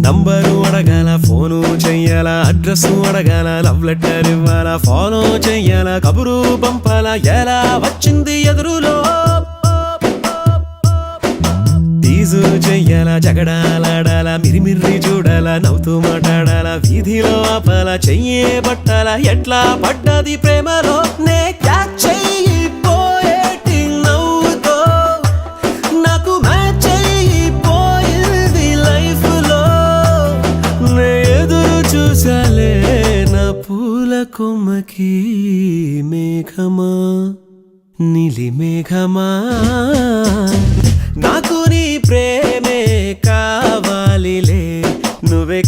number అడగాల, phone చెయ్యాల, address అడగాల, లవ్ లెటర్ ఇవ్వాల, ఫాలో చెయ్యాల, కబురు పంపాల, ఎలా వచ్చింది ఎదురులో టీజు చెయ్యాల, జగడాలాడాల, మిరిమిర్రి చూడాల, నవ్వుతూ మాట్లాడాల, వీధిలో ఆపాల, చెయ్యే పట్టాల, ఎట్లా పడ్డది ప్రేమలో నే క్యాచ్ చెయ్యిపోయేటి నవ్వుతో నాకు మ్యాచ్ అయిపోయింది లైఫ్ లో నే ఎదురు చూసాలే నా పూల కొమ్మకి మేఘమా నీలి మేఘమా నాకు నీ ప్రేమే కావాలిలే నువ్వే